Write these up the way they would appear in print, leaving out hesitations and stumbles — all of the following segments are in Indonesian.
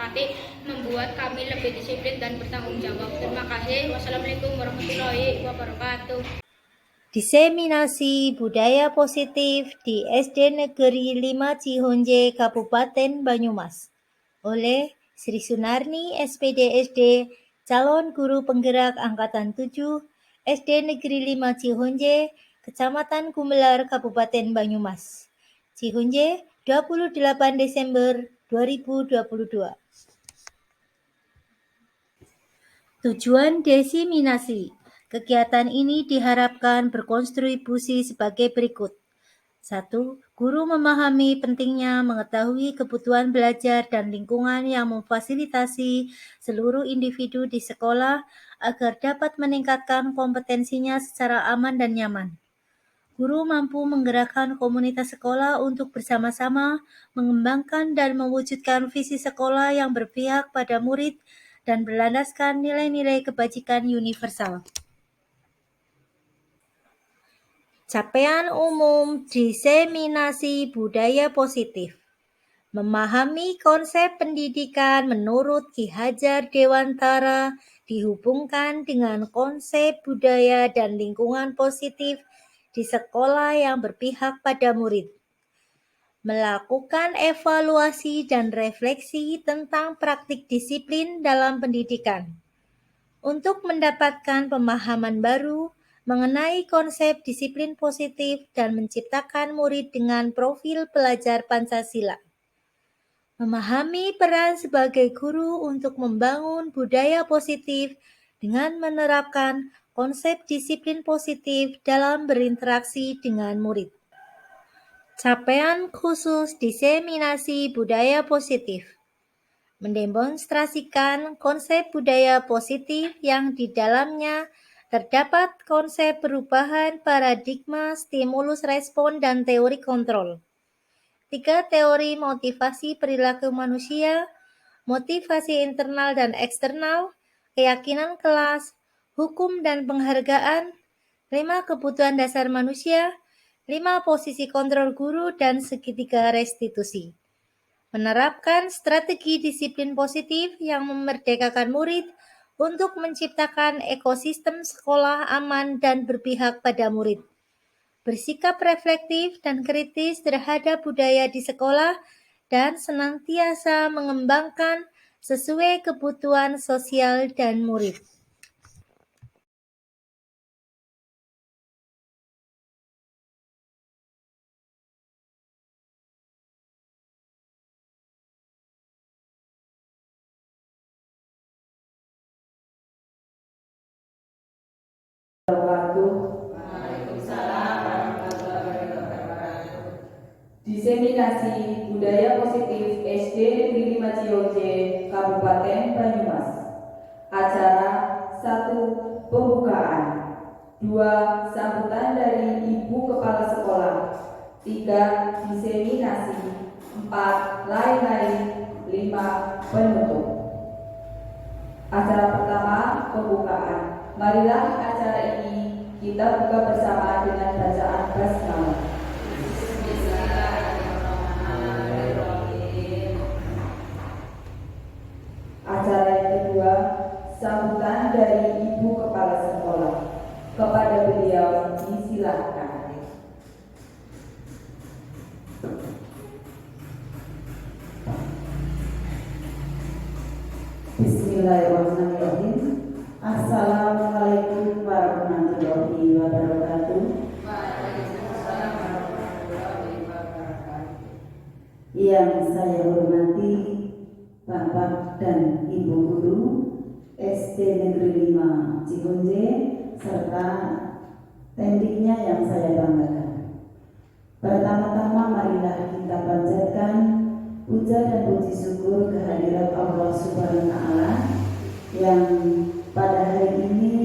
Wabarakatuh membuat kami lebih disiplin dan bertanggung jawab. Terima kasih. Wassalamualaikum warahmatullahi wabarakatuh. Diseminasi budaya positif di SD Negeri 5 Cihonje, Kabupaten Banyumas oleh Sri Sunarni SPD SD, calon guru penggerak Angkatan 7 SD Negeri 5 Cihonje, Kecamatan Gumelar, Kabupaten Banyumas. Cihonje, 28 Desember 2022. Tujuan diseminasi. Kegiatan ini diharapkan berkontribusi sebagai berikut. 1. Guru memahami pentingnya mengetahui kebutuhan belajar dan lingkungan yang memfasilitasi seluruh individu di sekolah agar dapat meningkatkan kompetensinya secara aman dan nyaman. Guru mampu menggerakkan komunitas sekolah untuk bersama-sama mengembangkan dan mewujudkan visi sekolah yang berpihak pada murid dan berlandaskan nilai-nilai kebajikan universal. Capaian umum diseminasi budaya positif. Memahami konsep pendidikan menurut Ki Hajar Dewantara dihubungkan dengan konsep budaya dan lingkungan positif di sekolah yang berpihak pada murid. Melakukan evaluasi dan refleksi tentang praktik disiplin dalam pendidikan. Untuk mendapatkan pemahaman baru mengenai konsep disiplin positif dan menciptakan murid dengan profil pelajar Pancasila. Memahami peran sebagai guru untuk membangun budaya positif dengan menerapkan konsep disiplin positif dalam berinteraksi dengan murid. Capaian khusus diseminasi budaya positif. Mendemonstrasikan konsep budaya positif yang di dalamnya terdapat konsep perubahan paradigma, stimulus respon, dan teori kontrol. 3. Teori motivasi perilaku manusia, motivasi internal dan eksternal, keyakinan kelas, hukum dan penghargaan, 5. Kebutuhan dasar manusia, 5. Posisi kontrol guru, dan segitiga restitusi. Menerapkan strategi disiplin positif yang memerdekakan murid untuk menciptakan ekosistem sekolah aman dan berpihak pada murid. Bersikap reflektif dan kritis terhadap budaya di sekolah dan senantiasa mengembangkan sesuai kebutuhan sosial dan murid. Diseminasi budaya positif SD Negeri 5 Cihonje, Kabupaten Banyumas. Acara 1. Pembukaan. 2. Sambutan dari Ibu Kepala Sekolah. 3. Diseminasi. 4. Lain-lain. 5. Penutup. Acara pertama, pembukaan. Marilah acara ini kita buka bersama dengan bacaan basmalah. Acara yang kedua, sambutan dari Ibu Kepala Sekolah. Kepada beliau disilakan. Bismillahirrahmanirrahim. Assalamualaikum warahmatullahi wabarakatuh. Waalaikumsalam warahmatullahi wabarakatuh. Yang saya hormati Bapak dan Ibu Guru SD Negeri 5 Cihonje serta tendiknya yang saya banggakan. Pertama-tama marilah kita panjatkan puja dan puji syukur kehadirat Allah Subhanahu wa Ta'ala yang pada hari ini,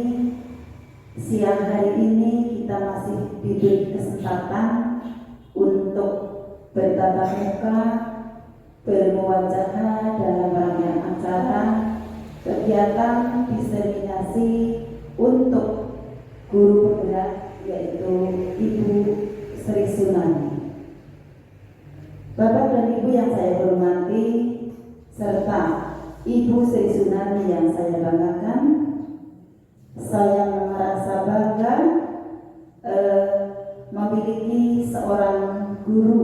siang hari ini kita masih diberi kesempatan untuk bertatap muka, bermuwajahah dalam rangkaian acara kegiatan diseminasi untuk guru penggerak yaitu Ibu Sri Sunarni. Bapak dan Ibu yang saya hormati serta Ibu Sri Sunarni yang saya banggakan, saya merasa bangga memiliki seorang guru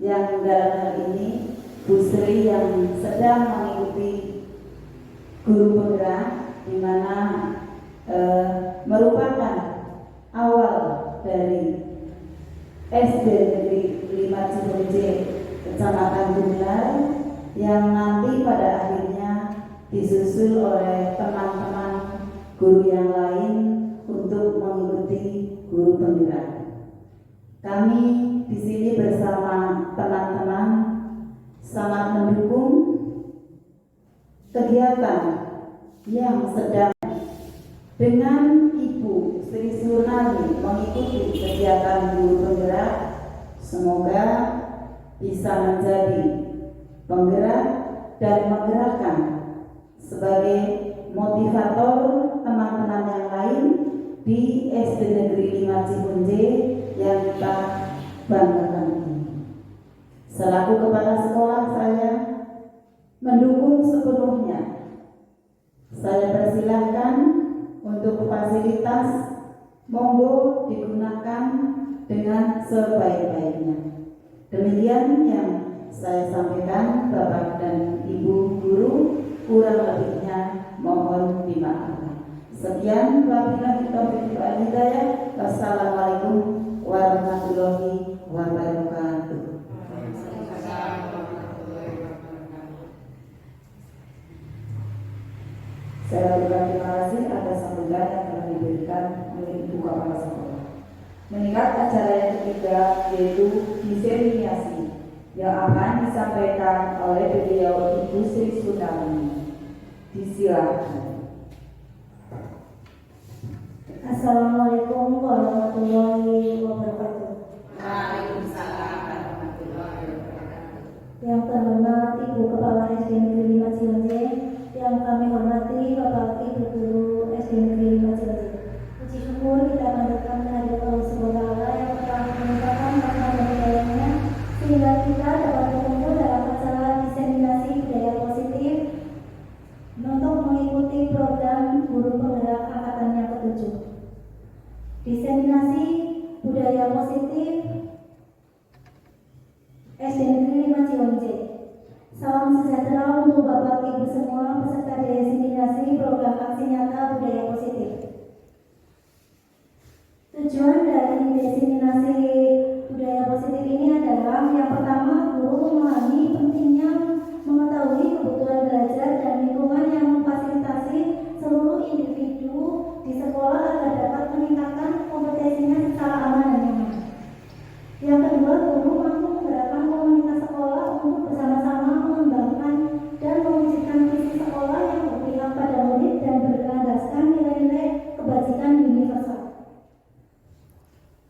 yang dalam hal ini Bu Sri yang sedang mengikuti guru penggerak, di mana merupakan awal dari SD Negeri 5 Cikonje Kecamatan Gumelar yang nanti pada akhirnya disusul oleh teman-teman guru yang lain untuk mengikuti guru penggerak. Kami di sini bersama teman-teman sangat mendukung kegiatan yang sedang dengan Ibu Sri Sunarni mengikuti kegiatan guru penggerak. Semoga bisa menjadi penggerak dan menggerakkan sebagai motivator teman-teman yang lain di SD Negeri 5 Cikonje yang kita banggakan ini. Selaku kepala sekolah, saya mendukung sepenuhnya. Saya persilahkan untuk fasilitas monggo digunakan dengan sebaik-baiknya. Demikian yang saya sampaikan, Bapak dan Ibu guru, kurang lebihnya mohon dimaafkan. Sekian, wabillahi taufiq wal hidayah. Wassalamualaikum warahmatullahi wabarakatuh. Saya berikan terima kasih atas sambutan yang telah diberikan oleh Ibu Kepala Sekolah. Mengingat acara yang ketiga yaitu diseminasi yang akan disampaikan oleh beliau Ibu Sri Sunarni. Disilakan. Assalamualaikum warahmatullahi wabarakatuh. Waalaikumsalam warahmatullahi wabarakatuh. Yang terhormat Ibu Kepala SD Negeri 5 Cikonje, yang kami hormati Bapak Ibu Guru SD Negeri 5 Cikonje. Puji syukur kita panjatkan kehadirat Allah Subhanahu wa Ta'ala yang telah meningkatkan rahmat dan hidayahnya sehingga kita dapat berkumpul dalam acara diseminasi budaya positif untuk mengikuti program guru penggerak angkatan yang ke-7. Diseminasi budaya positif SD Negeri 5 Cikonje. Salam sejahtera untuk Bapak Ibu semua peserta diseminasi program aksi nyata budaya positif. Tujuan dari diseminasi budaya positif ini adalah yang pertama, guru memahami pentingnya mengetahui kebutuhan belajar dan lingkungan yang memfasilitasi seluruh individu di sekolah agar dapat meningkatkan kompetensinya secara aman dan nyaman. Yang kedua, guru mampu menggerakkan komunitas sekolah untuk bersama-sama mengembangkan dan mewujudkan visi sekolah yang berpihak pada murid dan berlandaskan nilai-nilai kebajikan universal.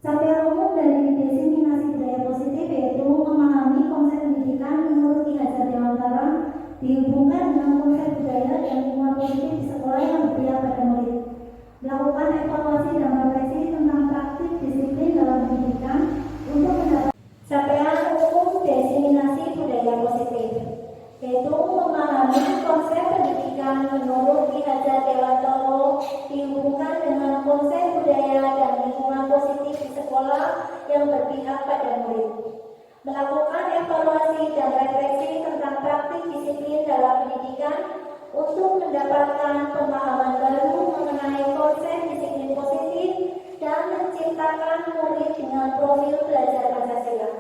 Capaian umum dari diseminasi budaya positif yaitu memahami konsep pendidikan menurut Ki Hajar Dewantara dihubungkan dengan konsep budaya dan lingkungan positif di sekolah yang berpihak pada murid, melakukan evaluasi dan refleksi tentang praktik disiplin dalam pendidikan untuk mendapat capaian umum diseminasi budaya positif yaitu memahami konsep pendidikan menurut Ki Hajar Dewantara dihubungkan dengan konsep budaya dan lingkungan positif di sekolah yang berpihak pada murid, melakukan evaluasi dan refleksi tentang praktik disiplin dalam pendidikan untuk mendapatkan pemahaman baru mengenai konsep disiplin positif dan menciptakan murid dengan profil belajar Pancasila,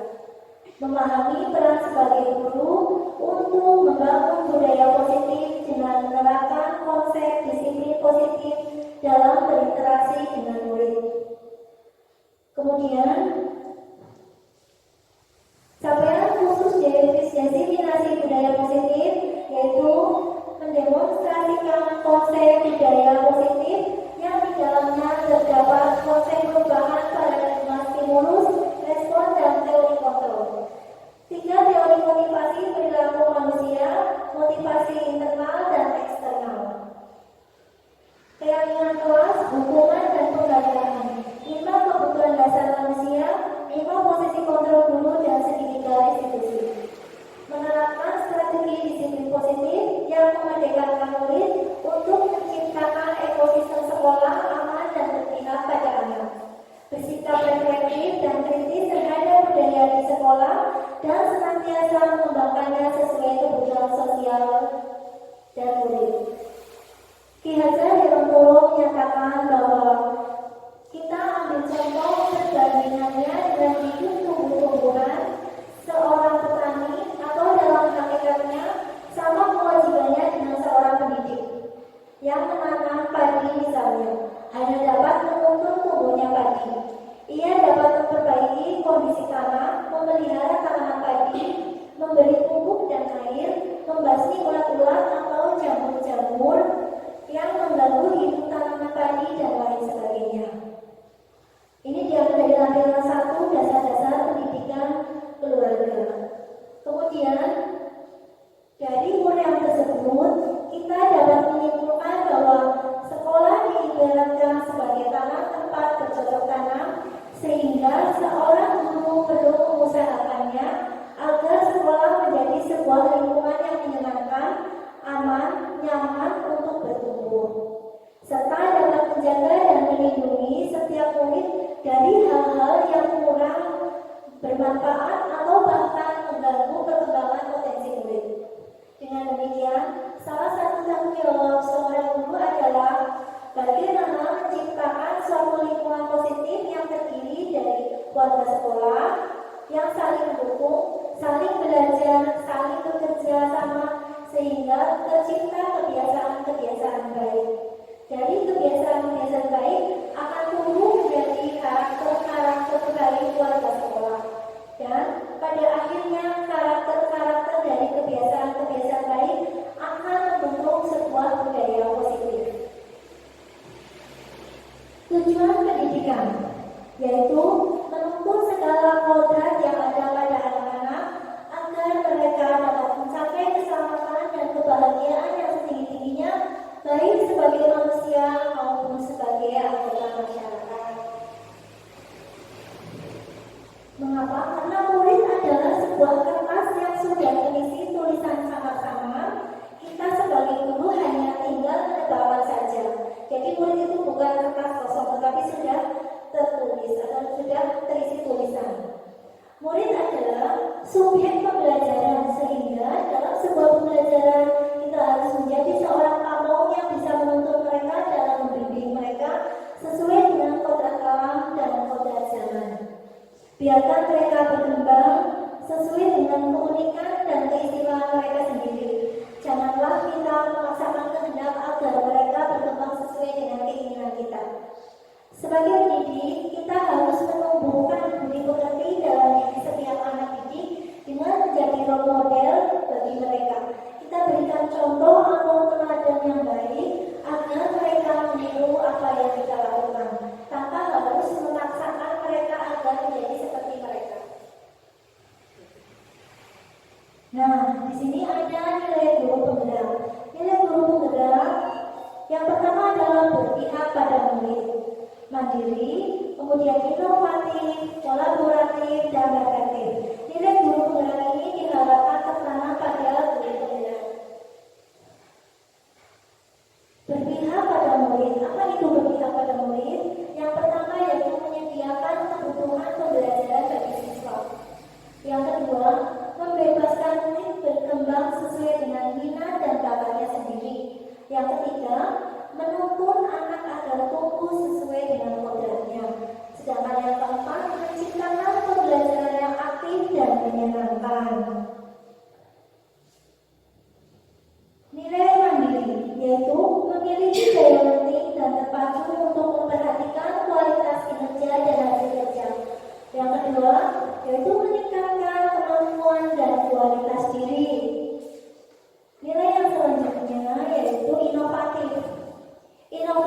memahami peran sebagai guru untuk membangun budaya positif dengan menerapkan konsep disiplin positif dalam berinteraksi dengan murid. Kemudian, capaian khusus dari diseminasi budaya positif yaitu mendemonstrasikan konsep budaya positif yang di dalamnya terdapat konsep perubahan paradigma stimulus, respon, dan teori kontrol. 3 teori motivasi perilaku manusia, motivasi internal dan eksternal. Keyakinan kelas, hukuman dan penghargaan. 5 kebutuhan dasar manusia, Lihat saja Bengkulu menyatakan bahwa kita ambil contoh perbandingannya dengan hidup tumbuh-tumbuhan seorang petani atau dalam hakikatnya sama kewajibannya dengan seorang pendidik yang menanam padi misalnya, hanya dapat menuntun tumbuhnya padi. Ia dapat memperbaiki kondisi tanah, memelihara tanaman padi, memberi pupuk dan air, membasmi ulat-ulat atau jamur-jamur yang mengganggu hidup tanaman padi dan lain sebagainya. Ini diambil dari lampiran 1 dasar-dasar pendidikan keluarga. Kemudian dari umur yang tersebut kita dapat menyimpulkan bahwa sekolah diibaratkan sebagai tanah tempat bercocok tanam, sehingga seorang guru perlu mengusahakannya agar sekolah menjadi sebuah lingkungan yang menyenangkan, aman, nyaman untuk bertumbuh, serta dapat menjaga dan melindungi setiap murid dari hal-hal yang kurang bermanfaat atau bahkan mengganggu perkembangan potensi murid. Dengan demikian, salah satu tanggung jawab seorang guru adalah bagaimana menciptakan suatu lingkungan positif yang terdiri dari warga sekolah yang saling mendukung, saling belajar, saling bekerja sama, sehingga tercipta kebiasaan-kebiasaan baik. Dari kebiasaan-kebiasaan baik akan tumbuh menjadi karakter-karakter baik warga sekolah. Dan pada akhirnya karakter-karakter dari kebiasaan-kebiasaan baik akan membentuk sebuah budaya positif. Tujuan pendidikan yaitu menuntun segala kodrat yang ada pada anak-anak agar mereka dapat mencapai keselamatan dan kebahagiaan yang setinggi-tingginya, baik sebagai manusia maupun sebagai anggota masyarakat. Mengapa? Karena murid adalah sebuah kertas yang sudah berisi tulisan samar-samar. Kita sebagai guru hanya tinggal menebalkan saja. Jadi murid itu bukan kertas kosong, tetapi sudah tertulis atau sudah terisi tulisan. Murid adalah subjek pembelajaran, sehingga dalam sebuah pembelajaran kita harus menjadi seorang pamong yang bisa menuntun mereka dalam membimbing mereka sesuai dengan kodrat alam dan kodrat zaman. Biarkan mereka berkembang sesuai dengan keunikan dan keistimewaan mereka sendiri. Janganlah kita memaksakan kehendak agar mereka berkembang sesuai dengan keinginan kita. Sebagai pendidik, kita harus menumbuhkan budi pekerti dalam diri setiap anak didik dengan menjadi role model bagi mereka. Kita berikan contoh atau teladan yang baik agar mereka meniru apa yang kita lakukan, tanpa harus memaksakan mereka agar menjadi seperti mereka. Nah, di sini ada nilai guru penggerak. Nilai guru penggerak yang pertama adalah berpihak pada murid, mandiri, kemudian inovatif, kolaboratif, dan kreatif. Nilai guru penggerak ini diharapkan tertanam pada guru penggerak. Berpihak pada murid. Apa itu berpihak pada murid? Yang pertama yaitu menyediakan kebutuhan pembelajaran bagi siswa. Yang kedua, membebaskan murid berkembang sesuai dengan minat dan bakatnya sendiri. Yang ketiga, menuntun anak agar tumbuh sesuai dengan kodratnya. Sedangkan yang keempat, menciptakan pembelajaran yang aktif dan menyenangkan. Nilai mandiri yaitu memiliki daya lenting dan terpacu untuk memperhatikan kualitas kinerja dan hasil kerja. Yang kedua, yaitu meningkatkan kemampuan dan kualitas diri. Nilai yang selanjutnya yaitu inovatif. Inovatif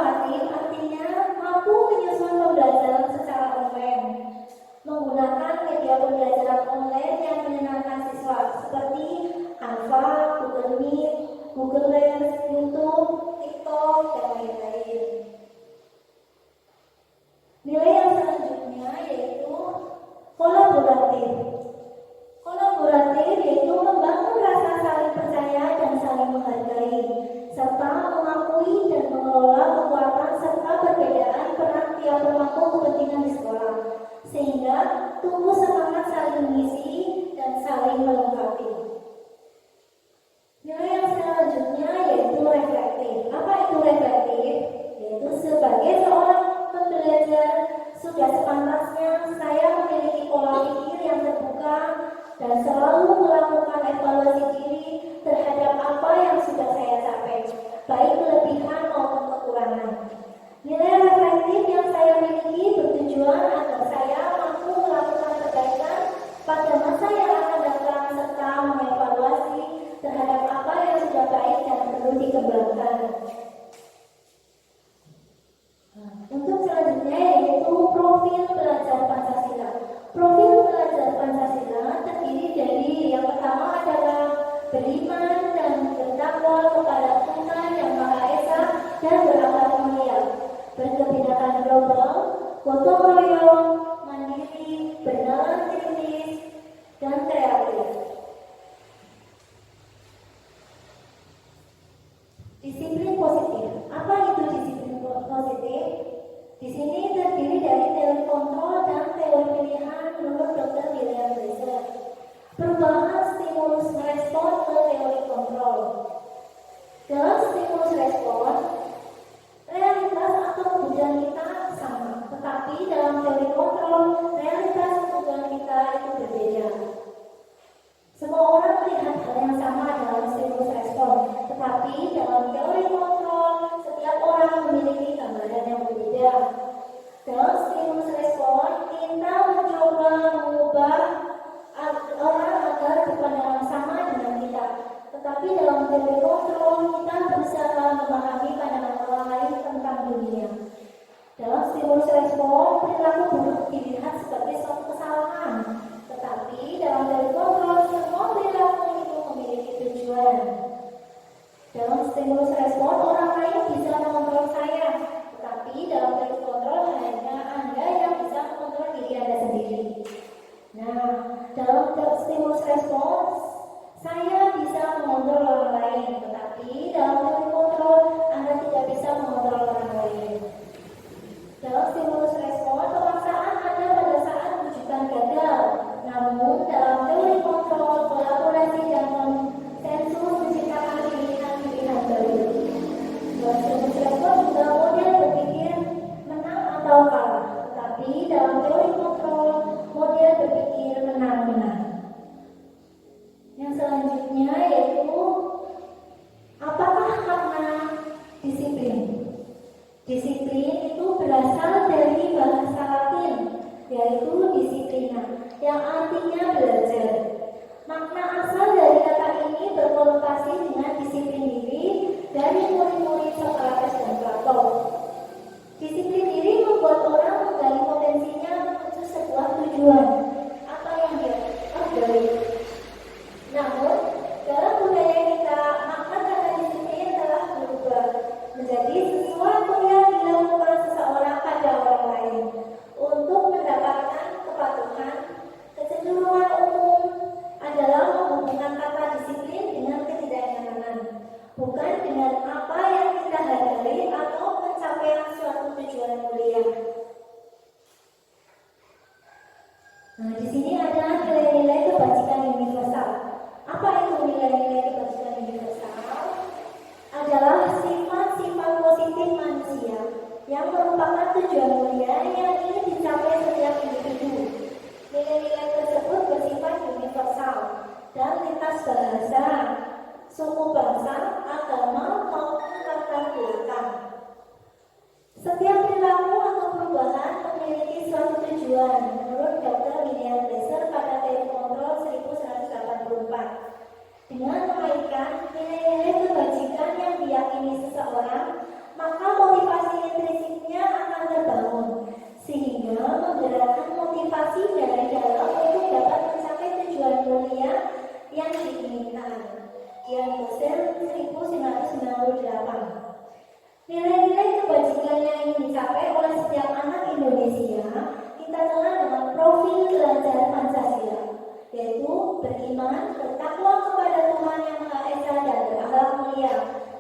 baik kelebihan maupun kekurangan. Nilai reflektif yang saya miliki bertujuan agar saya mampu melakukan perbaikan pada masa yang akan datang serta mengevaluasi terhadap apa yang sudah baik dan perlu dikembangkan. Untuk selanjutnya yaitu profil pelajar Pancasila. Profil pelajar Pancasila terdiri dari yang pertama adalah beriman dan bertakwa kepada Tuhan Yang Maha Esa dan berakhlak mulia, berkebinekaan global, gotong royong, mandiri, bernalar kritis, dan kreatif. Disiplin positif. Apa itu disiplin positif? Di sini terdiri dari teori kontrol dan teori pilihan menurut Dr. William Glasser. Perubahan stimulus respon ke teori kontrol. Dalam stimulus respon, realitas atau kebutuhan kita sama, tetapi dalam teori kontrol, realitas kebutuhan kita itu berbeda. Semua orang melihat hal yang sama dalam stimulus respon, tetapi dalam teori kontrol, setiap orang memiliki gambaran yang berbeda. Dalam stimulus respon, kita mencoba mengubah orang agar berpandangan sama dengan kita. Tetapi dalam teori kontrol, kita berusaha memahami pandangan orang lain tentang dunia. Dalam stimulus respon, perilaku buruk dilihat sebagai suatu kesalahan. Tetapi dalam teori kontrol, semua perilaku itu memiliki tujuan. Dalam stimulus respon, orang lain bisa mengontrol saya. Tetapi dalam teori kontrol, hanya Anda yang bisa mengontrol diri Anda sendiri. Nah, dalam stimulus respon, saya bisa mengontrol orang lain. Tetapi dalam teori kontrol, Anda tidak bisa mengontrol orang lain. Dalam stimulus respon, pemaksaan ada pada saat rujukan gagal. Namun, dalam teori kontrol, kolaborasi dan konsensus menciptakan pilihan-pilihan baru. Dalam stimulus respon juga model berpikir menang atau kalah. Tetapi dalam teori kontrol, model berpikir menang-menang. Yang selanjutnya yaitu apakah makna disiplin? Disiplin itu berasal dari bahasa Latin, yaitu disiplina, yang artinya belajar. Makna asal dari kata ini berkonotasi dengan disiplin diri dari murid-murid Socrates dan Plato. Disiplin diri membuat orang menggali potensinya menuju sebuah tujuan, apa yang dia percayai. Namun, dalam budaya kita, makna kata disiplin telah berubah menjadi sesuatu yang dilakukan seseorang pada orang lain untuk mendapatkan kepatuhan. Kecenderungan umum adalah menghubungkan kata disiplin dengan ketidaknyamanan, bukan dengan apa yang kita hargai atau pencapaian suatu tujuan mulia. Nah, di sini ada nilai-nilai kebajikan universal. Apa itu nilai-nilai kebajikan universal? Adalah sifat-sifat positif manusia yang merupakan tujuan mulia yang ingin dicapai setiap individu. Nilai-nilai tersebut bersifat universal dan lintas bahasa, suku bangsa, agama, maupun latar belakang. Setiap perilaku atau perubahan memiliki suatu tujuan menurut Dr. William Glasser pada teori kontrol 1184. Dengan mengaitkan nilai-nilai kebajikan yang diyakini seseorang, maka motivasi intrinsiknya akan terbangun, sehingga menggerakkan motivasi dari dalam untuk dapat mencapai tujuan mulia yang diinginkan. Ian Glasser 1998. Nilai-nilai kebajikan yang ingin dicapai oleh setiap anak Indonesia kita kenal dengan profil pelajar Pancasila, yaitu beriman, bertakwa kepada Tuhan Yang Maha Esa dan berakhlak mulia,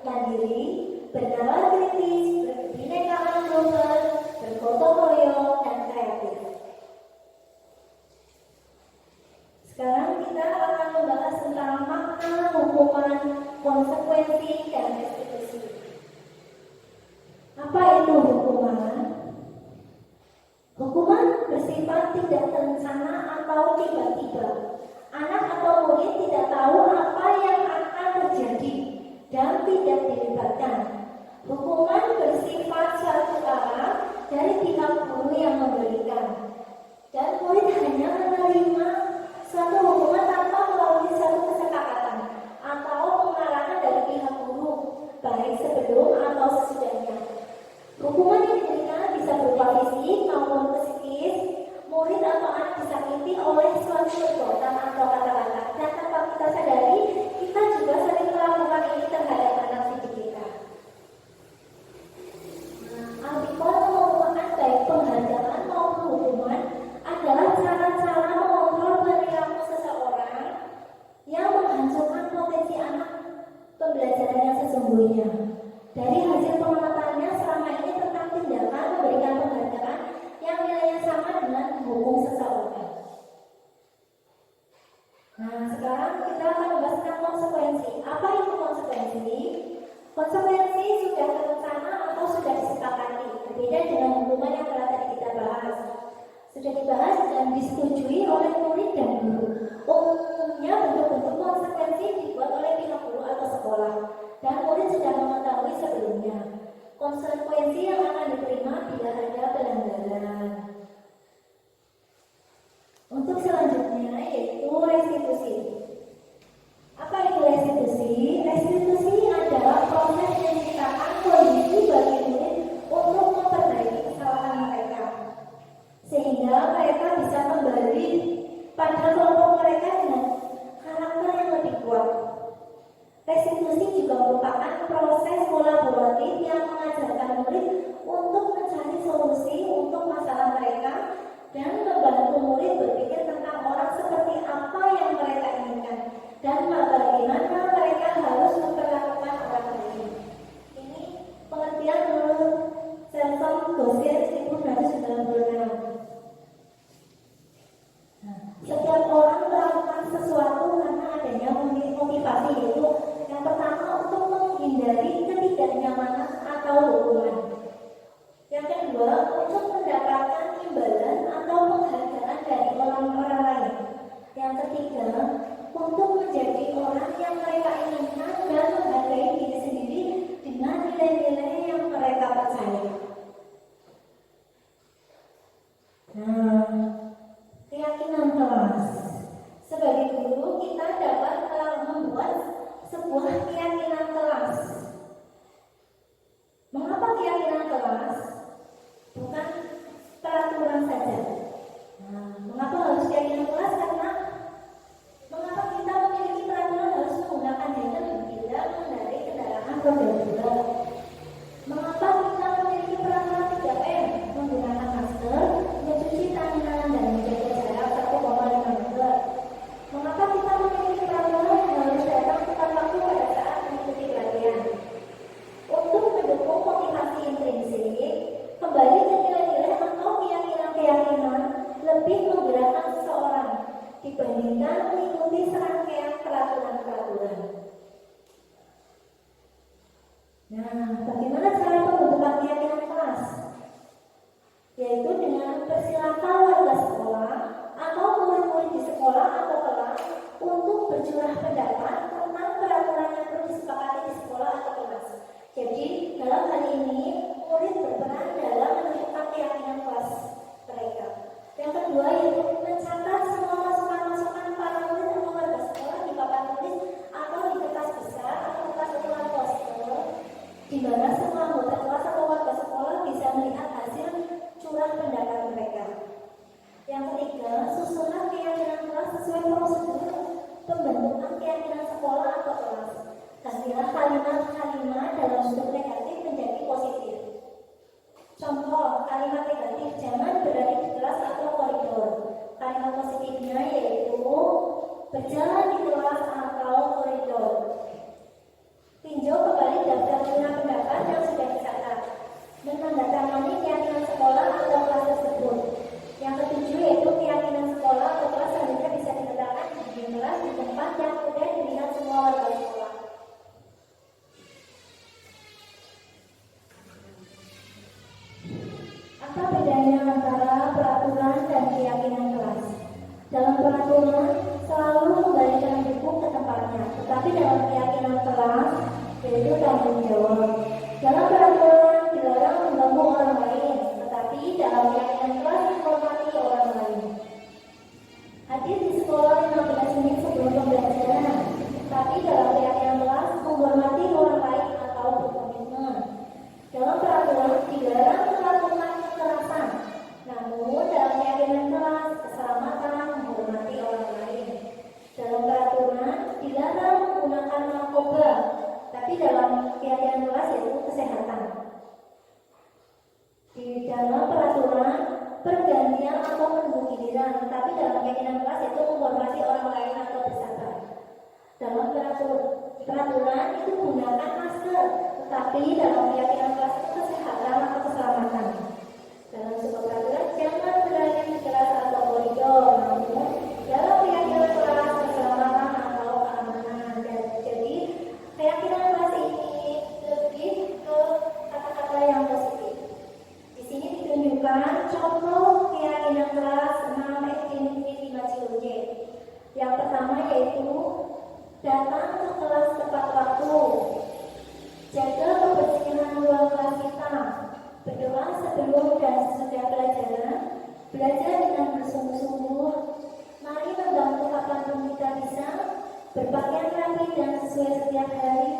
mandiri, bernalar kritis, berkebinekaan global, bergotong royong, dan kreatif. Sekarang kita akan membahas tentang makna hukuman, konsekuensi, dan restitusi. Apa itu hukuman? Hukuman bersifat tidak terencana atau tiba-tiba. Anak atau murid tidak tahu apa yang akan terjadi dan tidak dilibatkan. Hukuman bersifat suatu arah dari pihak guru yang memberikan, dan murid hanya menerima suatu hukuman tanpa melalui suatu kesepakatan atau pengarahan dari pihak guru, baik sebelum atau sesudahnya. Hukuman yang diberikan bisa berupa fisik maupun psikis. Murid atau anak disakiti oleh suatu perbuatan atau kata-kata, dan tanpa kita sadari, kita juga sering melakukan ini terhadap anak didik kita. Artikel merupakan baik penghargaan maupun hukuman adalah cara-cara mengontrol perilaku seseorang yang menghancurkan potensi anak pembelajaran yang sesungguhnya. Dari hasil pengamatannya selama ini tentang tindakan memberikan penghargaan yang nilainya sama dengan menghukum seseorang. Nah, sekarang kita akan membahas tentang konsekuensi. Apa itu konsekuensi? Konsekuensi sudah terencana atau sudah disepakati, berbeda dengan hukuman yang telah tadi kita bahas. Sudah dibahas dan disetujui oleh murid dan guru. Umumnya bentuk-bentuk konsekuensi dibuat oleh pihak guru atau sekolah, dan murid sudah mengetahui sebelumnya konsekuensi yang akan diterima bila ada pelanggaran. Untuk selanjutnya yaitu restitusi. Apa itu restitusi? Restitusi adalah proses menciptakan kondisi bagi murid untuk memperbaiki kesalahan mereka, sehingga mereka bisa kembali pada kelompok mereka dengan karakter yang lebih kuat. Restitusi juga merupakan proses kolaboratif yang mengajarkan murid untuk mencari solusi untuk masalah mereka dan membantu murid berpikir tentang orang seperti apa yang mereka inginkan dan bagaimana mereka harus memperlakukan orang lain. Ini pengertian menurut Selsom Gosir 1996. Setiap orang melakukan sesuatu karena adanya motivasi, yaitu yang pertama untuk menghindari ketidaknyamanan atau hukuman. Yang kedua, untuk mendapatkan imbalan atau penghargaan dari orang-orang lain. Yang ketiga, untuk menjadi orang yang mereka inginkan dan menghargai diri sendiri dengan nilai-nilai yang mereka percaya. Nah, keyakinan kelas. Sebagai guru, kita dapat membuat sebuah keyakinan kelas. Mengapa keyakinan kelas? Bukan peraturan saja. Nah, mengapa harus keyakinan kelas? Karena mengapa kita memiliki peraturan harus menggunakan helm bila mengendarai kendaraan roda dua? Mengapa kita memiliki peraturan 3M, menggunakan masker, mencuci tangan, dan menjaga jarak 1,5 meter? Mengapa kita memiliki peraturan harus datang tepat waktu pada saat mengikuti pelatihan? Untuk mendukung motivasi intrinsik, kembali ke nilai-nilai atau keyakinan-keyakinan lebih menggerakkan seseorang dibandingkan mengikuti serangkaian peraturan-peraturan. Nah, bagaimana cara pembentukan keyakinan kelas? Yaitu dengan persilakan warga sekolah atau murid-murid di sekolah atau kelas untuk bercurah pendapat tentang peraturan yang perlu disepakati di sekolah atau kelas. Jadi, dalam hal ini, murid berperan dalam menentukan keyakinan kelas mereka. Yang kedua, yaitu mencatat semua masukan-masukan para murid atau warga sekolah di papan tulis atau di kertas besar atau kertas ukuran poster, di mana semua anggota kelas atau warga sekolah bisa melihat hasil curah pendapat mereka. Yang ketiga, susunan keyakinan kelas sesuai prosedur pembentukan keyakinan sekolah atau kelas. Gantilah kalimat-kalimat dalam bentuk negatif menjadi positif. Contoh, kalimat negatif jangan berada di kelas atau koridor. Kalimat positifnya yaitu berjalan di kelas atau koridor. Tinjau kembali daftar curah pendapat yang sudah dicatat. Menandatangani keyakinan sekolah atau kelas tersebut. Yang ketujuh yaitu keyakinan sekolah atau kelas selanjutnya bisa diletakkan di kelas di tempat yang mudah dilihat semua warga sekolah. Apa bedanya antara peraturan dan keyakinan kelas? Dalam peraturan selalu mengembalikan buku ke tempatnya, tetapi dalam keyakinan kelas yaitu tanggung jawab. Dalam peraturan dilarang mengganggu orang lain, tetapi dalam keyakinan kelas menghormati orang lain. Hadir di sekolah 15 menit sebelum pembelajaran, tapi dalam keyakinan kelas menghormati orang lain atau berkomitmen. Dalam peraturan dilarang melakukan kekerasan, namun dalam keyakinan kelas keselamatan menghormati orang lain. Dalam peraturan dilarang menggunakan narkoba, tapi dalam keyakinan kelas yaitu kesehatan. Di dalam peraturan pergantian atau menunggu giliran, tapi dalam keyakinan kelas itu menghormati orang lain atau bersabar. Dalam peraturan itu gunakan masker, tetapi dalam keyakinan kelas itu kesehatan atau keselamatan. Dalam sebuah peraturan jangan berada di kelas atau koridor, namun dalam keyakinan kelas keselamatan atau keamanan. Dan jadi keyakinan kelas ini lebih ke kata-kata yang positif. Di sini ditunjukkan contoh keyakinan kelas 6 SD 5 Ciloje. Yang pertama yaitu datang ke kelas tepat waktu, jaga kebersihan ruang kelas kita, berdoa sebelum dan sesudah pelajaran, belajar dengan bersungguh-sungguh, mari membantu kapanpun kita bisa, berpakaian rapi dan sesuai setiap hari,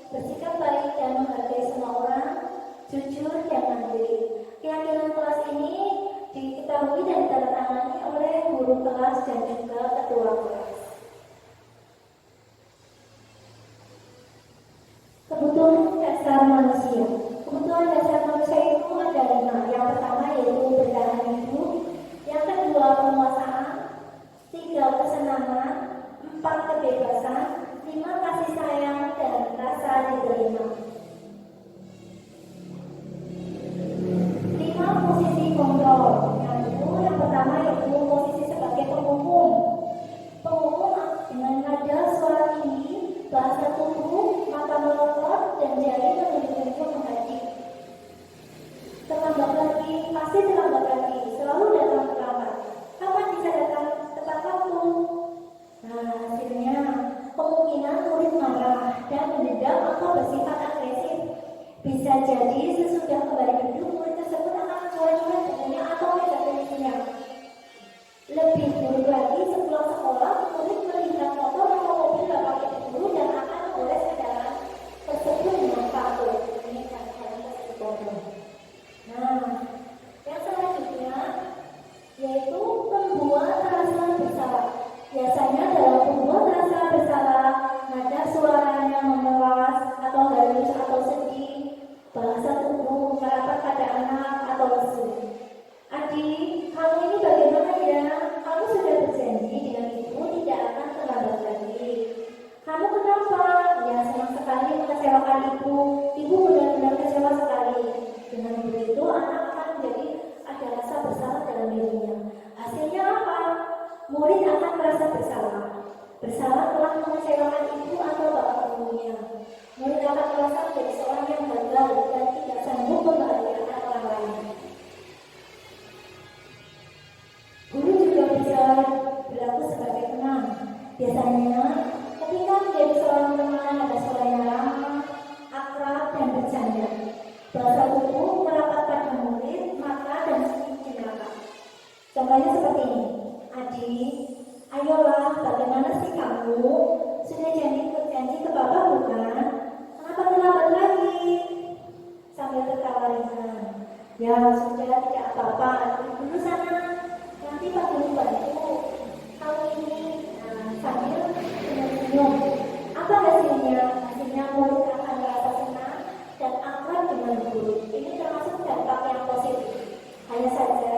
bersikap baik dan menghargai semua orang, jujur dan mandiri. Keyakinan kelas ini diketahui dan ditandatangani oleh guru kelas dan juga ketua kelas. Kebutuhan dasar manusia. Kebutuhan dasar manusia itu ada 5. Yang pertama yaitu bertahan hidup, yang kedua penguasaan, 3 kesenangan, 4 kebebasan, 5 kasih sayang dan rasa diterima. 5 posisi kontrol. Yang pertama yaitu posisi sebagai penghukum. Penghukum dengan nada suara tinggi, bahasa tubuh, mata melotot, dan jari menunjuk-nunjuk menghadap. Terlambat lagi, pasti terlambat lagi, selalu datang terlambat. Kapan bisa datang tepat waktu? Nah, hasilnya kemungkinan murid marah dan mendendam atau bersifat agresif. Bisa jadi sesudah kembali duduk, murid tersebut akan mencoret-coret bukunya atau meja tulisnya. Lebih buruk lagi, sepulang sekolah, murid melihat motor atau mobil bapak ibu guru dan akan menggores kendaraan tersebut dengan paku. Ini kan hal tersebut. Nah, yang selanjutnya yaitu membuat rasa bersalah. Biasanya dalam membuat rasa bersalah, nada suaranya memelas atau halus atau sedih, bahasa tubuh merapat pada anak atau lesu. Adik, kamu ini bagaimana ya? Kamu sudah berjanji dengan ibu tidak akan terlambat lagi. Kamu kenapa? Ya, senang sekali mengecewakan ibu. Ibu benar-benar kecewa sekali. Dengan begitu, anak akan menjadi ada rasa bersalah dalam dirinya. Hasilnya apa? Murid akan merasa bersalah. Bersalah telah mengecewakan ibu atau bapak ibunya. Murid akan merasa menjadi seorang yang gagal dan tidak sanggup membahagiakan orang lain. Guru juga bisa berlaku sebagai teman. Biasanya, ketika menjadi seorang teman ada suara yang ramah, akrab, dan bercanda. Bahasa tubuh merapat pada murid, mata, dan sedikit mata. Contohnya seperti ini. Adik, ayolah, bagaimana sih kamu? Sudah janji ke bapak bukan? Kenapa terlambat lagi? Sambil tertawa ringan. Ya sudah, tidak apa-apa. Dulu sana. Nanti Pak Guru bantu. Kamu ini sambil senyum. Apa hasilnya? Hasilnya murid akan merasa senang dan akrab dengan guru. Ini termasuk dampak yang positif. Hanya saja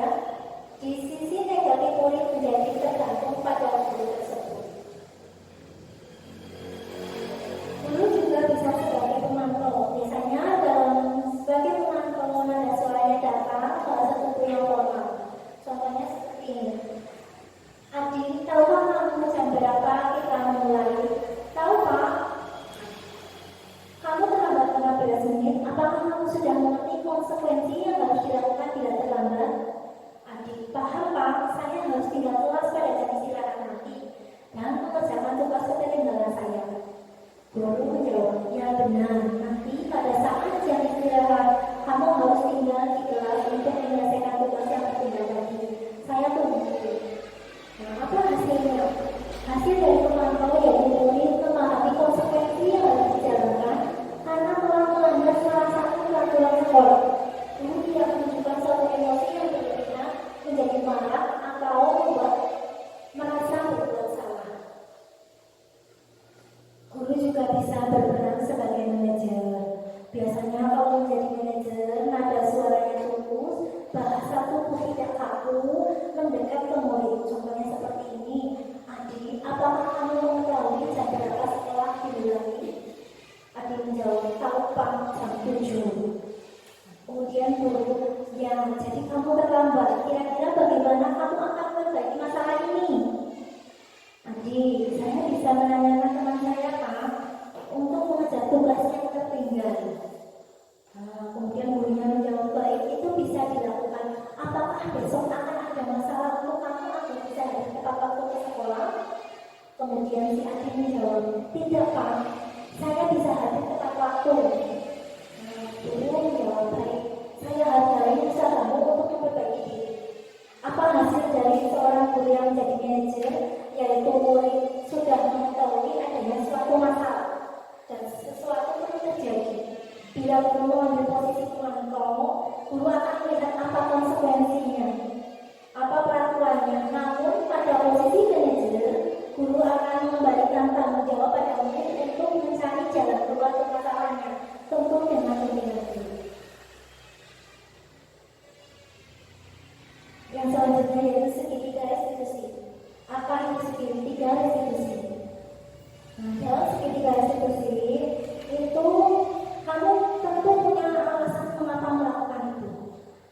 di sisi negatif murid menjadi tergantung pada guru tersebut. Guru juga bisa sebagai pemantau. Biasanya sebagai pemantau nada suaranya datang bahasa tubuh yang formal. Contohnya seperti ini. Adik, tahukah kamu jam berapa kita mulai? Tahu Pak? Kamu terlambat 15 menit. Apakah kamu sudah mengerti konsekuensi yang harus dilakukan bila terlambat? Adik, paham Pak? Saya harus tinggal kelas pada jam istirahat nanti dan mengerjakan tugas ketinggalan saya. Guru menjawab, ya benar. Nanti pada saat jam istirahat, kamu harus tinggal di kelas untuk menyelesaikan tugas yang tertinggal tadi. Saya tunggu. Nah, apa hasilnya? Hasil dari pemantau yaitu murid memahami konsekuensi yang harus dijalankan karena telah melanggar salah satu peraturan sekolah. Guru tidak menunjukkan suatu emosi yang berlebihan menjadi marah atau membuat merasa berbuat salah. Guru juga bisa berperan sebagai manajer. Biasanya kalau menjadi manajer, nada suaranya tulus, bahasa tubuh tidak kaku, mendekat ke murid. Contohnya seperti ini. Adik, apakah kamu mengetahui jam berapa sekolah dimulai? Adik menjawab, tahu Pak, jam 7. Kemudian guru, ya, jadi kamu terlambat. Kira-kira bagaimana kamu akan memperbaiki masalah ini? Adik, saya bisa menanyakan teman saya, Pak, untuk mengejar tugas yang tertinggal. Kemudian gurunya menjawab, baik, itu bisa dilakukan. Apakah besok akan ada masalah untuk kamu agar bisa hadir tepat waktu ke sekolah? Kemudian si adik menjawab, tidak Pak, saya bisa hadir tepat waktu. Guru menjawab, baik, saya hargai usahamu untuk memperbaiki diri. Apa hasil dari seorang guru yang menjadi manajer, yaitu murid sudah mengetahui adanya suatu masalah dan sesuatu perlu terjadi. Bila guru mengambil posisi pemantau, guru akan melihat apa konsekuensinya, apa peraturannya. Namun pada posisi manajer, guru akan memberikan tanggung jawab pada murid untuk mencari jalan keluar dari masalahnya, tentu dengan hati-hati. Yang selanjutnya yaitu segitiga restitusi. Apa itu segitiga restitusi? Nah, dalam segitiga restitusi itu kamu tentu punya alasan mengapa melakukan itu.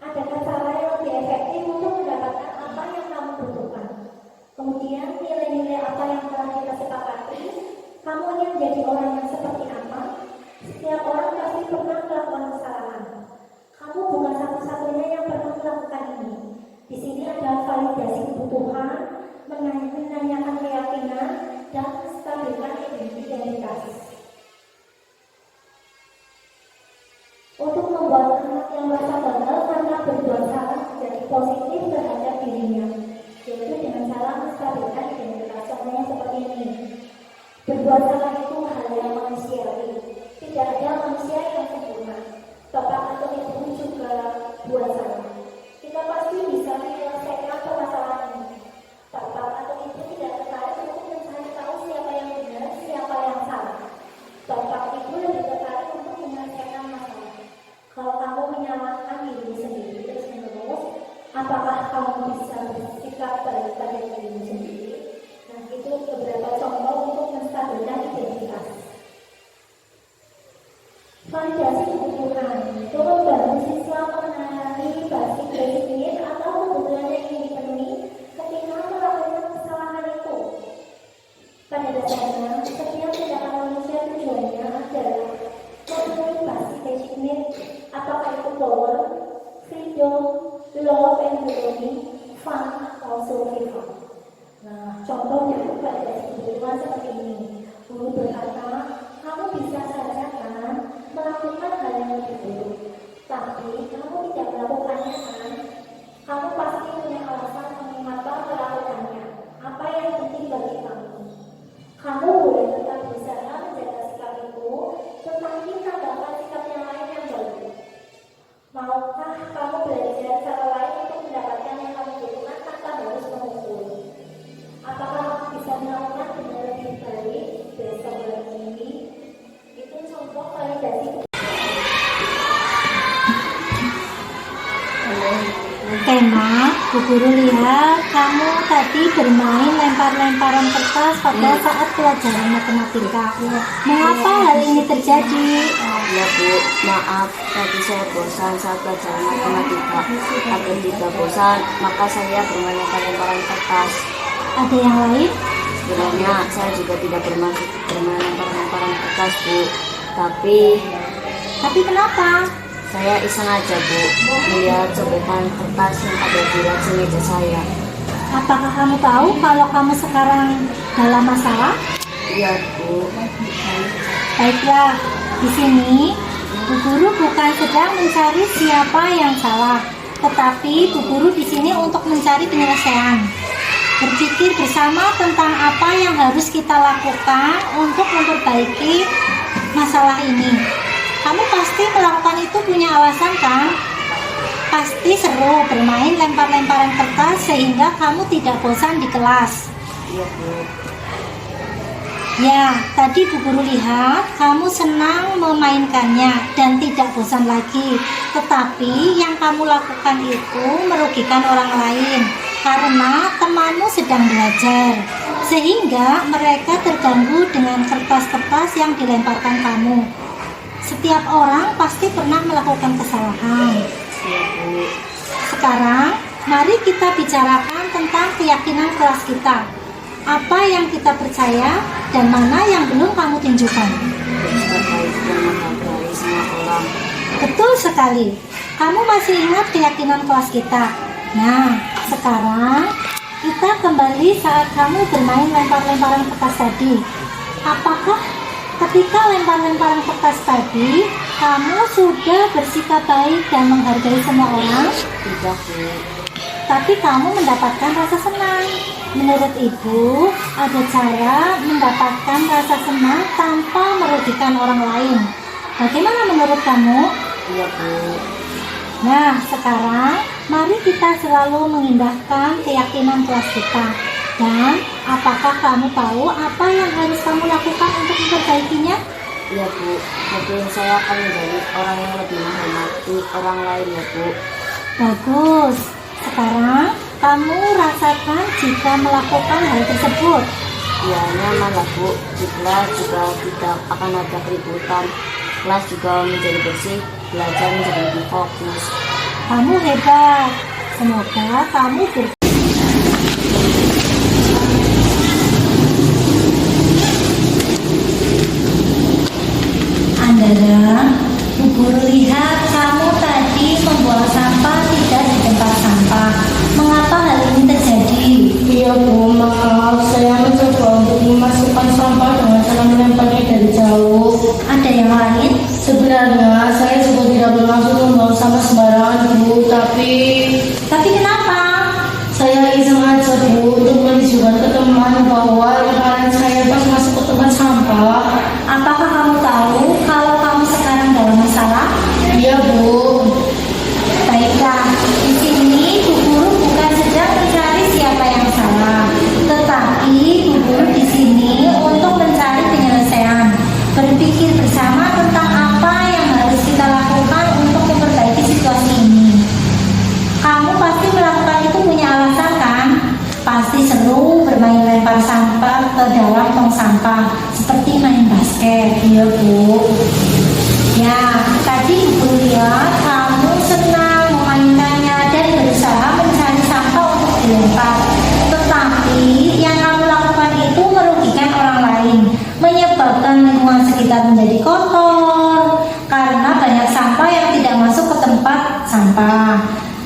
Adakah cara yang lebih efektif untuk mendapatkan apa yang kamu butuhkan? Kemudian nilai-nilai apa yang telah kita sepakati? Kamu ingin menjadi orang yang seperti apa? Setiap orang pasti pernah melakukan kesalahan. Kamu bukan satu-satunya yang pernah melakukan ini. Di sini ada validasi kebutuhan, menanyakan keyakinan, dan menstabilkan identitas. Untuk membuat anak yang merasa gagal karena berbuat salah menjadi positif terhadap dirinya, yaitu dengan cara menstabilkan identitas. Contohnya seperti ini. Berbuat salah itu hal yang manusiawi. Tidak ada manusia yang sempurna. Bapak atau ibu juga buat salah. Kita pasti bisa menyelesaikan permasalahan ini. Bapak atau ibu tidak tertarik untuk mencari tahu siapa yang benar, siapa yang salah. Bapak ibu lebih tertarik untuk menyelesaikan masalah. Kalau kamu menyalahkan dirimu sendiri terus-menerus, apakah kamu bisa bersikap baik pada dirimu sendiri? Nah, itu beberapa contoh untuk menstabilkan identitas. Validasi kebutuhan itu membantu siswa mengenali basic need atau kebutuhan yang ingin dipenuhi ketika melakukan kesalahan itu. Pada dasarnya, setiap tindakan manusia tujuannya adalah memenuhi basic need atau itu power, freedom, love and belonging, fun, atau survival. Nah, contohnya validasi kebutuhan seperti ini. Guru berkata, kamu bisa saja kan melakukan hal yang lebih buruk, tapi kamu tidak melakukannya kan? Kamu pasti punya alasan mengapa melakukannya. Apa yang penting bagi kamu? Kamu boleh tetap berusaha menjaga sikap itu, tetapi tambahkan sikap yang lain yang baru. Maukah kamu belajar cara lain untuk mendapatkan yang kamu butuhkan tanpa harus memukul? Apakah kamu bisa melakukan dengan lebih baik besok lagi? Itu contoh validasi. Tema, Bu Guru lihat kamu tadi bermain lempar-lemparan kertas pada saat pelajaran matematika. Mengapa hal ini terjadi? Ya Bu, maaf, tadi saya bosan saat pelajaran matematika. Agar tidak bosan, maka saya bermain lempar-lemparan kertas. Ada yang lain? Sebenarnya saya juga tidak bermaksud bermain lempar-lemparan kertas Bu. Tapi kenapa? saya iseng aja Bu, melihat cobekan kertas yang ada di laci meja saya. Apakah kamu tahu kalau kamu sekarang dalam masalah? Iya Bu. Baiklah, Di sini, Bu Guru bukan sedang mencari siapa yang salah, tetapi Bu Guru di sini untuk mencari penyelesaian. Berpikir bersama tentang apa yang harus kita lakukan untuk memperbaiki masalah ini. Kamu pasti melakukan itu punya alasan kan? Pasti seru bermain lempar-lemparan kertas sehingga kamu tidak bosan di kelas. Iya, Bu. Ya, tadi Bu Guru lihat kamu senang memainkannya dan tidak bosan lagi. Tetapi yang kamu lakukan itu merugikan orang lain karena temanmu sedang belajar. Sehingga mereka terganggu dengan kertas-kertas yang dilemparkan kamu. Setiap orang pasti pernah melakukan kesalahan. Iya, Bu. Sekarang, mari kita bicarakan tentang keyakinan kelas kita. Apa yang kita percaya dan mana yang belum kamu tunjukkan. Berbaik dan menghargai semua orang. Betul sekali. Kamu masih ingat keyakinan kelas kita? Nah, sekarang kita kembali saat kamu bermain lempar-lemparan kertas tadi. Apakah ketika lempar-lemparan kertas tadi, kamu sudah bersikap baik dan menghargai semua orang? Tidak, Bu. Tapi kamu mendapatkan rasa senang. Menurut Ibu, ada cara mendapatkan rasa senang tanpa merugikan orang lain. Bagaimana menurut kamu? Iya, Bu. Nah, sekarang mari kita selalu mengindahkan keyakinan kelas kita. Dan apakah kamu tahu apa yang harus kamu lakukan untuk memperbaikinya? Iya, Bu. Mungkin saya akan menjadi orang yang lebih menghormati orang lain, ya, Bu. Bagus. Sekarang kamu rasakan jika melakukan hal tersebut. Ya, nyaman lah, Bu. Di kelas juga tidak akan ada keributan. Kelas juga menjadi bersih, belajar menjadi lebih fokus. Kamu hebat. Semoga kamu Andara, Bu Guru lihat kamu tadi membuang sampah tidak di tempat sampah. Mengapa hal ini terjadi? Iya, Bu, maaf. Saya mencoba untuk memasukkan sampah dengan cara melemparnya dari jauh. Ada yang lain? Sebenarnya saya juga tidak bermaksud membuang sampah sembarangan, Bu, tapi kenapa? saya iseng aja, Bu, untuk menunjukkan ke teman bahwa lemparan saya pas masuk ke tempat sampah. Apakah kamu tahu kalau kamu sekarang dalam masalah? Iya, Bu. Baiklah, di sini Bu Guru bukan sedang mencari siapa yang salah, tetapi Bu Guru di sini untuk mencari penyelesaian. Berpikir bersama tentang apa yang harus kita lakukan untuk memperbaiki situasi ini. Kamu pasti melakukan itu punya alasan kan? Pasti seru bermain lempar sampah ke dalam tong sampah, seperti main basket. Iya, Bu. Ya, tadi Ibu lihat kamu senang memainkannya dan berusaha mencari sampah untuk dilempar. Tetapi yang kamu lakukan itu merugikan orang lain, menyebabkan lingkungan sekitar menjadi kotor karena banyak sampah yang tidak masuk ke tempat sampah.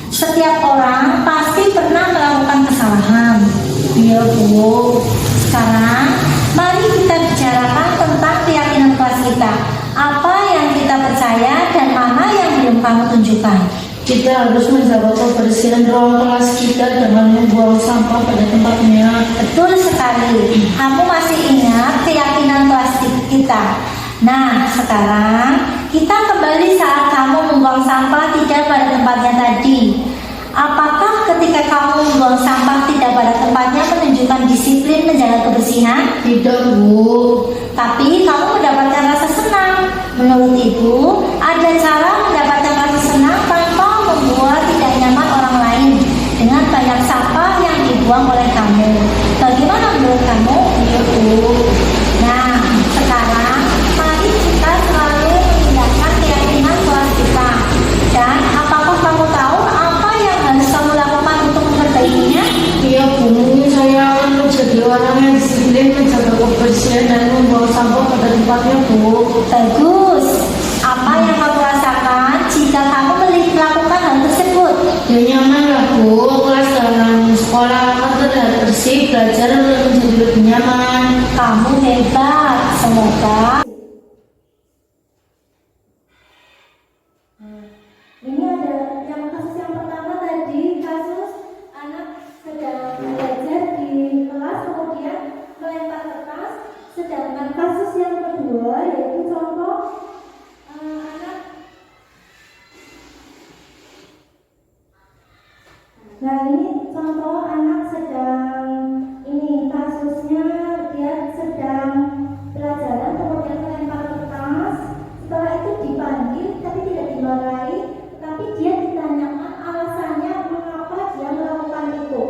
Setiap orang pasti pernah melakukan kesalahan. Iya, Bu. Sekarang mari kita bicarakan tentang keyakinan kelas kita. Apa yang kita percaya dan mana yang belum kamu tunjukkan. Kita harus menjaga kebersihan ruang kelas kita dengan membuang sampah pada tempatnya. Betul sekali. Kamu masih ingat keyakinan kelas kita. Nah, sekarang kita kembali saat kamu membuang sampah tidak pada tempatnya tadi. Apakah ketika kamu membuang sampah tidak pada tempatnya menunjukkan disiplin menjaga kebersihan? Tidak, Bu. Tapi kamu mendapatkan rasa senang. Menurut Ibu, ada cara mendapatkan rasa senang tanpa membuat tidak nyaman orang lain dengan banyak sampah yang dibuang oleh kamu. Bagaimana menurut kamu? Iya, Bu. Nah, sekarang mari kita selalu mengindahkan keyakinan kelas kita. Dan apakah kamu tahu apa yang harus kamu lakukan untuk memperbaikinya? Iya, Bu. Saya akan menjadi orang yang disiplin menjaga kebersihan dan membuang sampah pada tempatnya, Bu. Bagus. Apa yang kamu rasakan jika kamu melakukan hal tersebut? Ya, nyaman lah, Bu. Kelas dalam sekolah akan terlihat bersih, belajar menjadi lebih nyaman. Kamu hebat. Semoga Ini ada kasus yang pertama tadi, kasus anak sedang belajar di kelas kemudian melempar kertas. Sedangkan kasus yang kedua yaitu contoh anak. Nah ini contoh anak sedang, ini kasusnya dia sedang pelajaran kemudian melempar kertas. Setelah itu dipanggil tapi tidak dimarahi, tapi dia ditanyakan alasannya mengapa dia melakukan itu.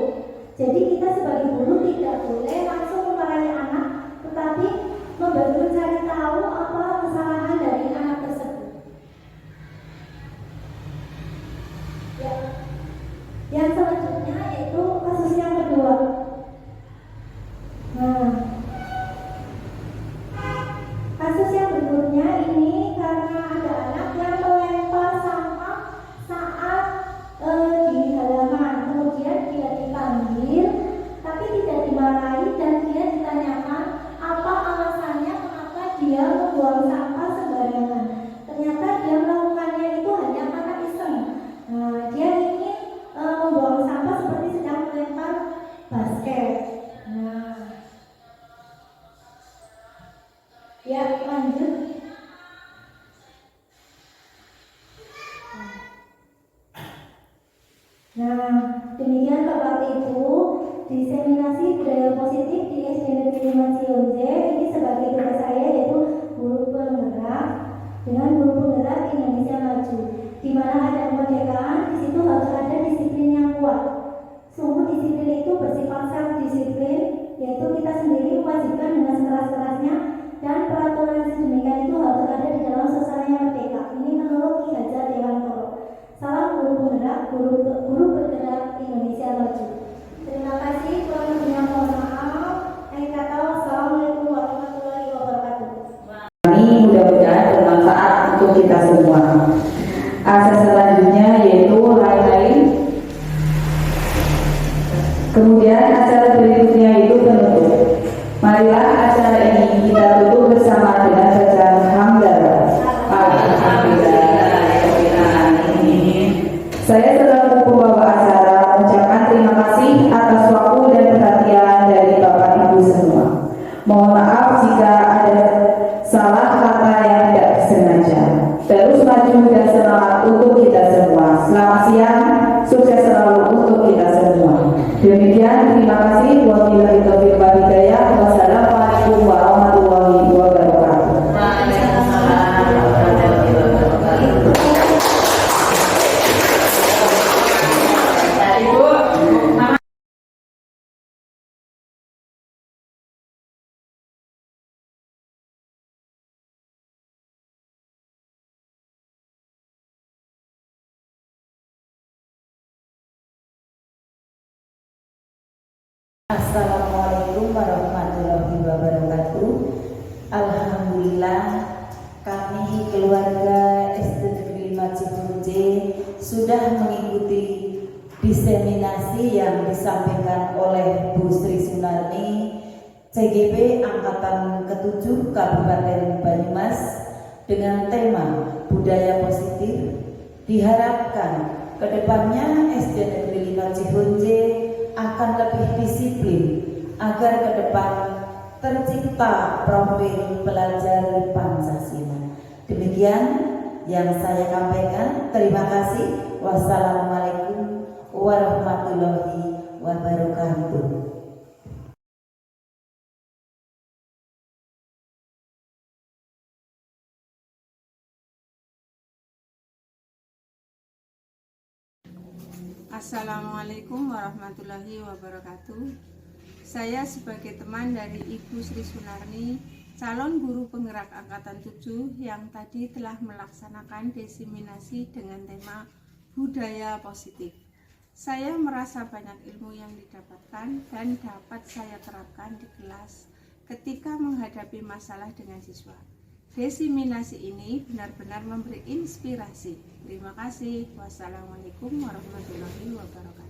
Jadi kita sebagai guru tidak boleh langsung memarahi anak, tetapi membantu mencari tahu apa kesalahan dari anak tersebut. Ya. Yang selanjutnya yaitu kasus yang kedua. Nah, kasus yang berikutnya ini karena ada anak yang melempar sampah saat di halaman, kemudian dia dipanggil tapi tidak dimarahi dan dia ditanyakan apa alasannya mengapa dia membuang sampah sembarangan. Ternyata dia melakukannya itu hanya karena iseng. Nah, dia ingin membuang sampah seperti sedang melempar basket. Nah, ya lanjut. Nah, demikian Bapak Ibu, diseminasi budaya positif di SD Negeri 5 Cionje ini sebagai tugas saya yaitu guru penggerak dengan guru penggerak Indonesia Maju. Di mana ada kemerdekaan, di situ harus ada disiplin yang kuat. Sungguh disiplin itu bersifat self-disiplin, yaitu kita sendiri mewajibkan dengan sekeras-kerasnya dan peraturan sedemikian itu harus ada di dalam suasana yang merdeka. Ini menurut Ki Hajar Dewantoro. Salam guru penggerak, guru bergerak Indonesia Maju. Terima kasih, kurang lebihnya mohon maaf. Akhir kata, wassalamualaikum warahmatullahi wabarakatuh. Ini mudah-mudahan bermanfaat untuk kita semua. Asas selanjutnya yaitu highlight. Kemudian acara berikutnya itu penutup. Marilah acara ini kita tutup bersama dengan bacaan hamdalah. Alhamdulillah. Saya selaku pembawa acara mengucapkan terima kasih atas waktu dan perhatian dari Bapak Ibu semua. Mohon maaf jika ada salah kata yang tidak sengaja. Terus maju dan semangat untuk kita semua. Selamat siang, sukses selalu untuk kita semua. Demikian, terima kasih. Wabillahi taufiq wal hidayah. Wassalamualaikum warahmatullahi wabarakatuh. Assalamualaikum warahmatullahi wabarakatuh. Alhamdulillah, kami keluarga SD Negeri 5 Cionje sudah mengikuti diseminasi yang disampaikan oleh Bu Sri Sunarni, CGP Angkatan ke-7 Kabupaten Banyumas dengan tema budaya positif. Diharapkan kedepannya SD Negeri 5 Cionje akan lebih disiplin agar ke depan tercipta profil pelajar Pancasila. Demikian yang saya sampaikan. Terima kasih. Wassalamualaikum warahmatullahi wabarakatuh. Assalamualaikum warahmatullahi wabarakatuh. Saya sebagai teman dari Ibu Sri Sunarni, calon guru penggerak Angkatan 7 yang tadi telah melaksanakan diseminasi dengan tema budaya positif. Saya merasa banyak ilmu yang didapatkan dan dapat saya terapkan di kelas ketika menghadapi masalah dengan siswa. Diseminasi ini benar-benar memberi inspirasi. Terima kasih. Wassalamualaikum warahmatullahi wabarakatuh.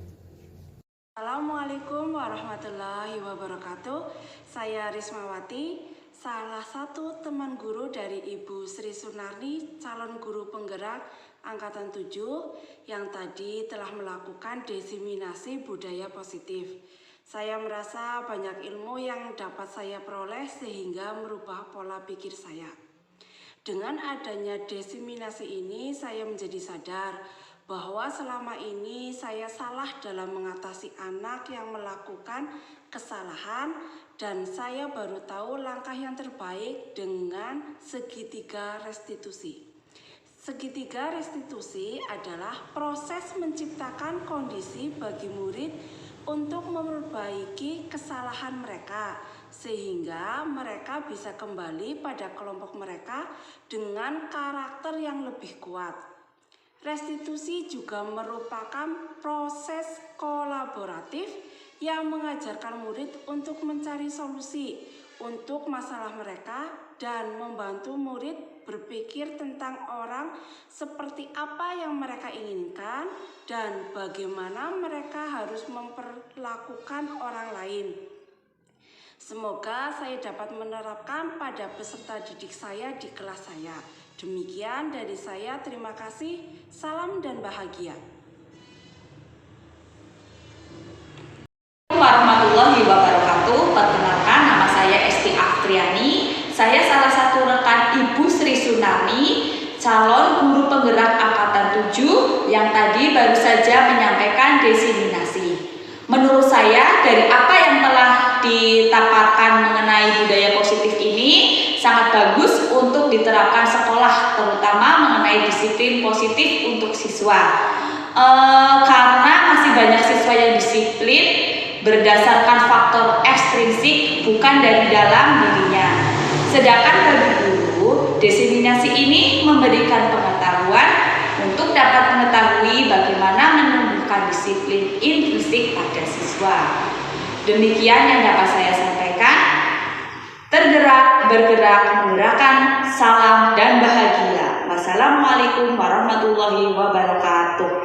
Assalamualaikum warahmatullahi wabarakatuh. Saya Rismawati. salah satu teman guru dari Ibu Sri Sunarni, calon guru penggerak Angkatan 7 yang tadi telah melakukan diseminasi budaya positif. Saya merasa banyak ilmu yang dapat saya peroleh sehingga merubah pola pikir saya. Dengan adanya diseminasi ini, saya menjadi sadar bahwa selama ini saya salah dalam mengatasi anak yang melakukan kesalahan, dan saya baru tahu langkah yang terbaik dengan segitiga restitusi. Segitiga restitusi adalah proses menciptakan kondisi bagi murid untuk memperbaiki kesalahan mereka, sehingga mereka bisa kembali pada kelompok mereka dengan karakter yang lebih kuat. Restitusi juga merupakan proses kolaboratif yang mengajarkan murid untuk mencari solusi untuk masalah mereka dan membantu murid berpikir tentang orang seperti apa yang mereka inginkan dan bagaimana mereka harus memperlakukan orang lain. Semoga saya dapat menerapkan pada peserta didik saya di kelas saya. Demikian dari saya, terima kasih, salam dan bahagia. Warahmatullahi wabarakatuh. Perkenalkan, nama saya Esti Afriani. Saya salah satu rekan Ibu Sri Sunarni, calon guru penggerak Angkatan 7 yang tadi baru saja menyampaikan diseminasi. Menurut saya, dari apa yang telah ditaparkan mengenai budaya positif ini sangat bagus untuk diterapkan sekolah, terutama mengenai disiplin positif untuk siswa. Karena masih banyak siswa yang disiplin berdasarkan faktor ekstrinsik, bukan dari dalam dirinya. Sedangkan bagi guru, diseminasi ini memberikan pengetahuan untuk dapat mengetahui bagaimana menumbuhkan disiplin intrinsik pada siswa. Demikian yang dapat saya sampaikan. Tergerak, bergerak, menggerakkan, salam dan bahagia. Wassalamualaikum warahmatullahi wabarakatuh.